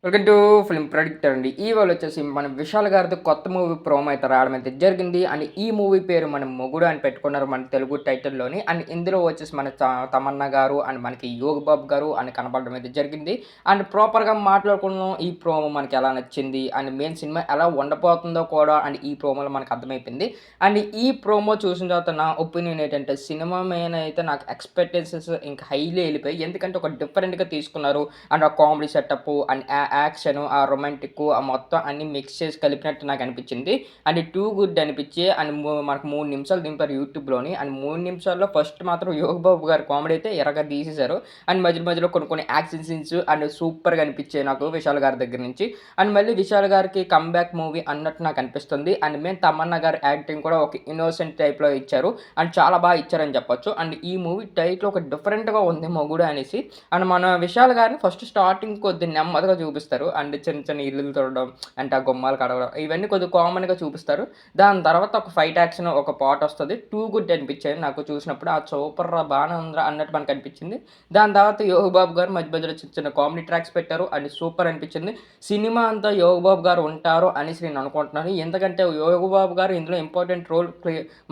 Welcome to film predictor అండి. ఇవాళ వచ్చేసి మన విశాల్ గారిది కొత్త మూవీ ప్రోమో అయితే రావడం అయితే జరిగింది. అండ్ ఈ మూవీ పేరు మనం 'మొగుడు' అని పెట్టుకున్నారు మన తెలుగు టైటిల్‌లోని. అండ్ ఇందులో వచ్చేసి మన తమన్నా గారు అండ్ మనకి యోగి బాబు గారు అని కనపడడం అయితే జరిగింది. అండ్ ప్రాపర్‌గా మాట్లాడుకున్నాం ఈ ప్రోమో మనకి ఎలా నచ్చింది అండ్ మెయిన్ సినిమా ఎలా ఉండబోతుందో కూడా అండ్ ఈ ప్రోమోలో మనకు అర్థమైపోయింది. అండ్ ఈ ప్రోమో చూసిన తర్వాత నా ఒపీనియన్ ఏంటంటే సినిమా మీద అయితే నాకు ఎక్స్‌పెక్టేషన్స్ ఇంకా హైలీ ఎళ్ళిపోయాయి. ఎందుకంటే ఒక డిఫరెంట్‌గా తీసుకున్నారు. అండ్ ఆ కామెడీ సెటప్పు అండ్ యాక్షను, ఆ రొమాంటిక్కు ఆ మొత్తం అన్నీ మిక్స్ చేసి కలిపినట్టు నాకనిపిచ్చింది. అండ్ టూ గుడ్ అనిపిచ్చి అండ్ మనకు 3 నిమిషాలు దింపారు యూట్యూబ్‌లోని. అండ్ 3 నిమిషాల్లో ఫస్ట్ మాత్రం 'యోగి బాబు' గారి కామెడీ అయితే ఎర్రగా తీసేశారు. అండ్ మధ్యలో మధ్యలో కొన్ని యాక్షన్ సీన్స్ అండ్ సూపర్‌గా అనిపిచ్చాయి నాకు విశాల్ గారి దగ్గర నుంచి. అండ్ మళ్ళీ విశాల్ గారికి కమ్‌బ్యాక్ మూవీ అన్నట్టు నాకనిపిస్తుంది. అండ్ మెయిన్ తమన్నా గారి యాక్టింగ్ కూడా ఒక ఇన్నోసెంట్ టైప్‌లో ఇచ్చారు. అండ్ చాలా ఇచ్చారని చెప్పొచ్చు. అండ్ ఈ మూవీ టైటిల్ ఒక డిఫరెంట్‌గా ఉంది 'మొగుడు' అనేసి. అండ్ మన విశాల్ గారిని ఫస్ట్ స్టార్టింగ్ కొద్దిగా నెమ్మదిగా చూపిస్తారు. అండ్ చిన్న చిన్న ఇల్లులు తొడవడం, అంటే ఆ గుమ్మాలు కడగడం ఇవన్నీ కొద్దిగా కామన్‌గా చూపిస్తారు. దాని తర్వాత ఒక ఫైట్ యాక్షన్ ఒక పాటొస్తది. టూ గుడ్ అనిపించాయి నాకు చూసినప్పుడు. ఆ సూపర్‌రా బానే ఉందిరా అన్నట్టు మనకనిపించింది. దాని తర్వాత యోగి బాబు గారు మధ్య మధ్యలో చిన్న చిన్న కామెడీ ట్రాక్స్ పెట్టారు. అండ్ సూపర్ అనిపించింది. సినిమా అంతా యోగి బాబు గారు ఉంటారు అనేసి నేను అనుకుంటున్నాను. ఎందుకంటే యోగి బాబు గారు ఇందులో ఇంపార్టెంట్ రోల్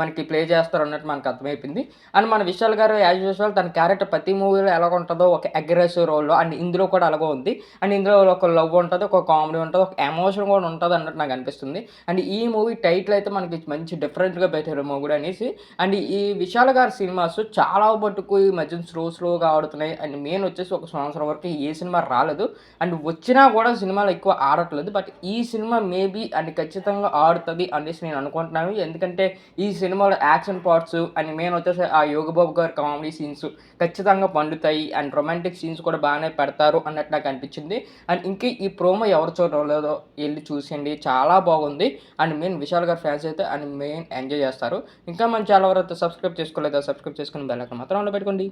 మనకి ప్లే చేస్తారు అన్నట్టు మనకు అర్థమైపోయింది. అండ్ మన విశాల్ గారు యాజ్ యూజువల్ తన క్యారెక్టర్ ప్రతి మూవీలో ఎలాగుంటదో ఒక అగ్రెసివ్ రోల్‌లో అండ్ ఇందులో కూడా అలాగే ఉంది. అండ్ ఇందులో ఒక లవ్ ఉంటది, ఒక కామెడీ ఉంటది, ఒక ఎమోషన్ కూడా ఉంటదన్నట్టు నాకనిపిస్తుంది. అండ్ ఈ మూవీ టైటిల్ అయితే మనకి మంచి డిఫరెంట్‌గా పెట్టారు 'మొగుడు' అనేసి. అండ్ ఈ విశాల్ గారి సినిమాస్ చాలా మటుకు ఈ మధ్యన స్లోగా ఆడుతున్నాయి. అండ్ మెయిన్ వచ్చేసి ఒక సంవత్సరం వరకు ఏ సినిమా రాలేదు. అండ్ వచ్చినా కూడా సినిమాలు ఎక్కువ ఆడట్లేదు. బట్ ఈ సినిమా మేబీ అండ్ ఖచ్చితంగా ఆడుతది అనేసి నేను అనుకుంటున్నాను. ఎందుకంటే ఈ సినిమాలో యాక్షన్ పార్ట్స్ అండ్ మెయిన్ వచ్చేసి ఆ 'యోగి బాబు' గారి కామెడీ సీన్స్ ఖచ్చితంగా పండుతాయి. అండ్ రొమాంటిక్ సీన్స్ కూడా బానే పెడతారు అన్నట్టు నాకనిపించింది. అండ్ ఇంక ఈ ప్రోమో ఎవరు చూడలేదో ఎళ్లి చూసేయండి. చాలా బాగుంది. అండ్ మెయిన్ విశాల్ గారి ఫ్యాన్స్ అయితే అండ్ మెయిన్ ఎంజాయ్ చేస్తారు. ఇంకా మన ఛానల్ ఎవరైతే సబ్స్క్రైబ్ చేసుకోలేదో సబ్స్క్రైబ్ చేసుకొని బెల్ ఐకాన్ మాత్రం ఆన్‌లో పెట్టుకోండి.